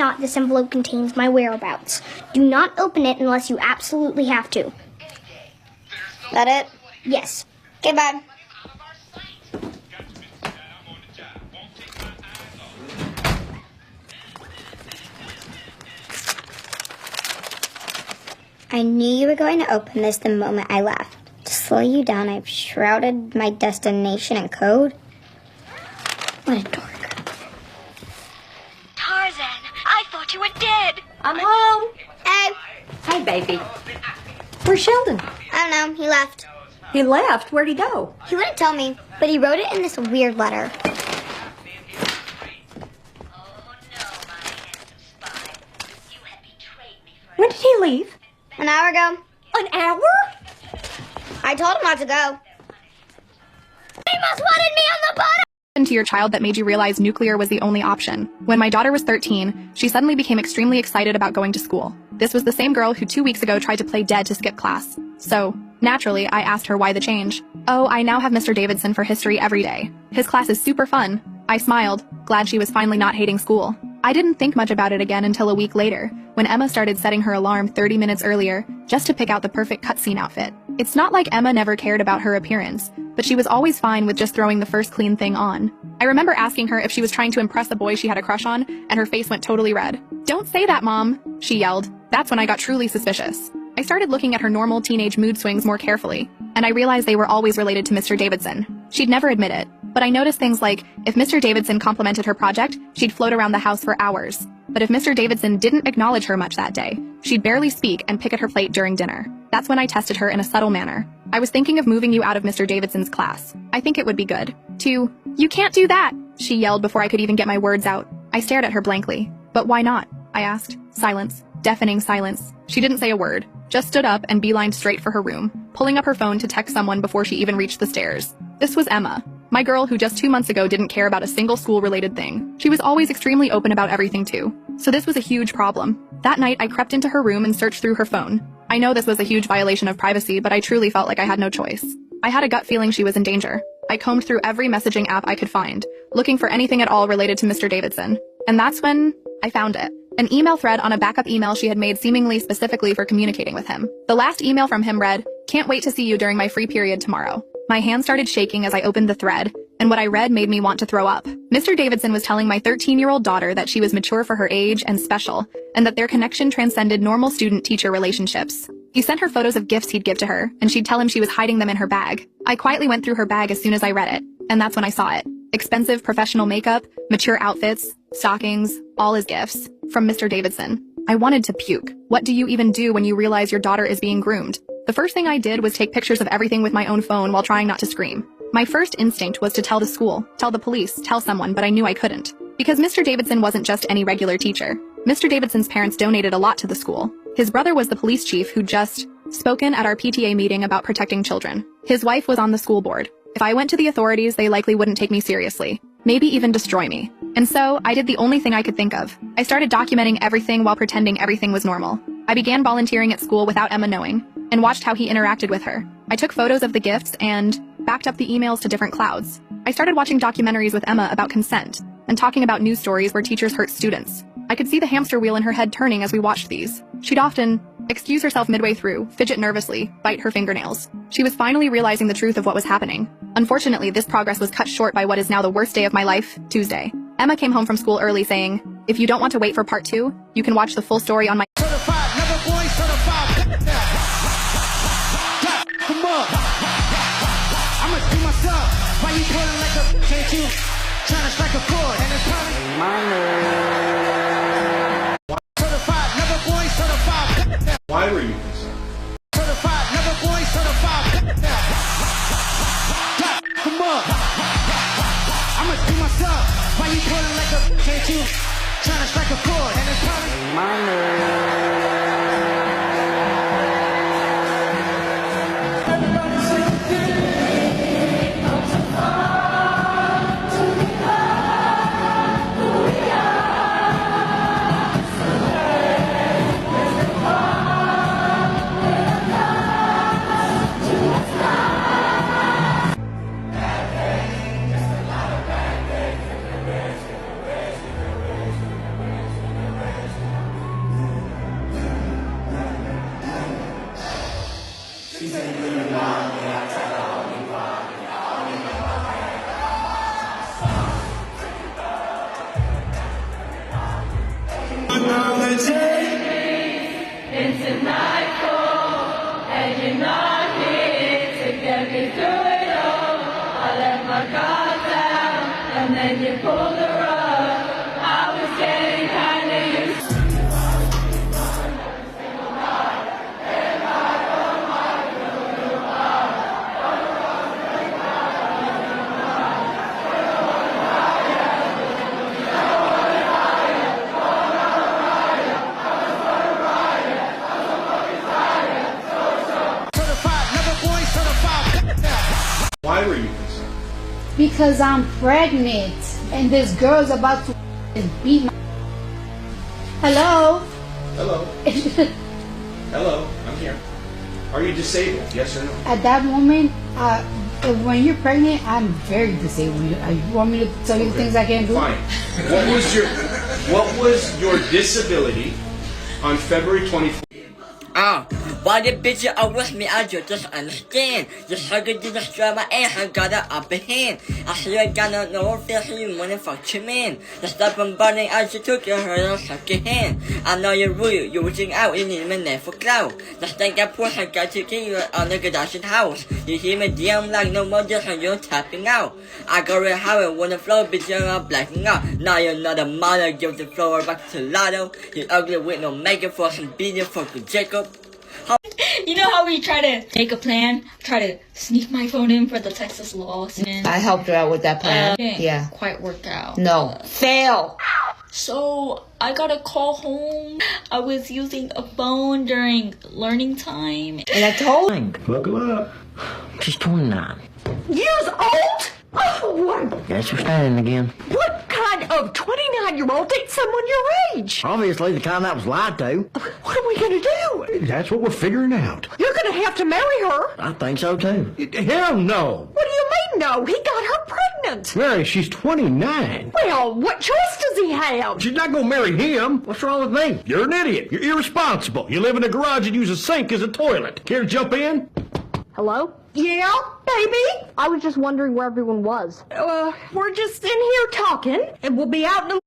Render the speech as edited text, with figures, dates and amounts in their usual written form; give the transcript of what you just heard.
Not, this envelope contains my whereabouts. Do not open it unless you absolutely have to. That it? Yes. Okay, bye. I knew you were going to open this the moment I left. To slow you down, I've shrouded my destination in code. What a dork. Tarzan, I thought you were dead. I'm home. Hey. Hey, baby. Where's Sheldon? I don't know, he left. He left. Where'd he go? He wouldn't tell me, but he wrote it in this weird letter. When did he leave? An hour ago. An hour? I told him not to go. He must wanted me on the bottom! To your child that made you realize nuclear was the only option. When my daughter was 13, she suddenly became extremely excited about going to school. This was the same girl who 2 weeks ago tried to play dead to skip class. So, naturally, I asked her why the change. Oh, I now have Mr. Davidson for history every day. His class is super fun. I smiled, glad she was finally not hating school. I didn't think much about it again until a week later, when Emma started setting her alarm 30 minutes earlier, just to pick out the perfect cutscene outfit. It's not like Emma never cared about her appearance, but she was always fine with just throwing the first clean thing on. I remember asking her if she was trying to impress a boy she had a crush on, and her face went totally red. "Don't say that, Mom," she yelled. That's when I got truly suspicious. I started looking at her normal teenage mood swings more carefully, and I realized they were always related to Mr. Davidson. She'd never admit it, but I noticed things like, if Mr. Davidson complimented her project, she'd float around the house for hours. But if Mr. Davidson didn't acknowledge her much that day, she'd barely speak and pick at her plate during dinner. That's when I tested her in a subtle manner. "I was thinking of moving you out of Mr. Davidson's class. I think it would be good." "You can't do that!" she yelled before I could even get my words out. I stared at her blankly. "But why not?" I asked. Silence. Deafening silence. She didn't say a word, just stood up and beelined straight for her room, pulling up her phone to text someone before she even reached the stairs. This was Emma, my girl who just 2 months ago didn't care about a single school-related thing. She was always extremely open about everything too. So this was a huge problem. That night, I crept into her room and searched through her phone. I know this was a huge violation of privacy, but I truly felt like I had no choice. I had a gut feeling she was in danger. I combed through every messaging app I could find, looking for anything at all related to Mr. Davidson. And that's when I found it. An email thread on a backup email she had made seemingly specifically for communicating with him. The last email from him read, "Can't wait to see you during my free period tomorrow." My hand started shaking as I opened the thread, and what I read made me want to throw up. Mr. Davidson was telling my 13-year-old daughter that she was mature for her age and special, and that their connection transcended normal student-teacher relationships. He sent her photos of gifts he'd give to her, and she'd tell him she was hiding them in her bag. I quietly went through her bag as soon as I read it, and that's when I saw it. Expensive professional makeup, mature outfits, stockings, all as gifts, from Mr. Davidson. I wanted to puke. What do you even do when you realize your daughter is being groomed? The first thing I did was take pictures of everything with my own phone while trying not to scream. My first instinct was to tell the school, tell the police, tell someone, but I knew I couldn't. Because Mr. Davidson wasn't just any regular teacher. Mr. Davidson's parents donated a lot to the school. His brother was the police chief who just spoken at our PTA meeting about protecting children. His wife was on the school board. If I went to the authorities, they likely wouldn't take me seriously. Maybe even destroy me. And so, I did the only thing I could think of. I started documenting everything while pretending everything was normal. I began volunteering at school without Emma knowing, and watched how he interacted with her. I took photos of the gifts and backed up the emails to different clouds. I started watching documentaries with Emma about consent, and talking about news stories where teachers hurt students. I could see the hamster wheel in her head turning as we watched these. She'd often excuse herself midway through, fidget nervously, bite her fingernails. She was finally realizing the truth of what was happening. Unfortunately, this progress was cut short by what is now the worst day of my life, Tuesday. Emma came home from school early saying, "If you don't want to wait for part 2, you can watch the full story on my certified, never boy certified. Come on. I'ma do my stuff. Why you pulling like a can't you? Trying to strike a chord and it's probably certified, never boy certified. Why were you concerned? Certified, never boy certified. Come on. I'ma do my stuff. Why you pulling like a can't you? Trying to strike a chord and it's probably Why were you concerned? Because I'm pregnant and this girl's about to beat my. Hello? Hello. Hello, I'm here. Are you disabled? Yes or no? At that moment, when you're pregnant, I'm very disabled. You want me to tell you the things I can't do? Fine. What was your disability on February 24th? Why the bitch you are with me? I just understand. The sugar did destroy my ass. I got an upper hand. I said I got no fear you wanna fuck your man. The stuff I'm burning as you took your heart, suck your hand. I know you're rude. You're reaching out in my neck for clout. The thing I push, I got to get you on the Gadashian house. You hear me damn like no more just you're tapping out. I got real how it wanna flow, bitch, you're blacking out. Now you're not a mother, give the floor back to Lotto. You ugly with no makeup for some beating for Jacob. You know how we try to make a plan? Try to sneak my phone in for the Texas lawsuit. I helped her out with that plan. Yeah. Quite work out. No. Fail. So I got a call home. I was using a phone during learning time. And I told Buckle up. She's 29. Years old? Oh, Guess we're standing again. what kind of 29-year-old dates someone your age? Obviously the kind that was lied to. What are we gonna do? That's what we're figuring out. You're gonna have to marry her. I think so too. Hell no. What do you mean, no? He got her pregnant. Mary, she's 29. Well, what choice does he have? She's not gonna marry him. What's wrong with me? You're an idiot. You're irresponsible. You live in a garage and use a sink as a toilet. Care to jump in? Hello? Yeah, baby? I was just wondering where everyone was. We're just in here talking, and we'll be out in a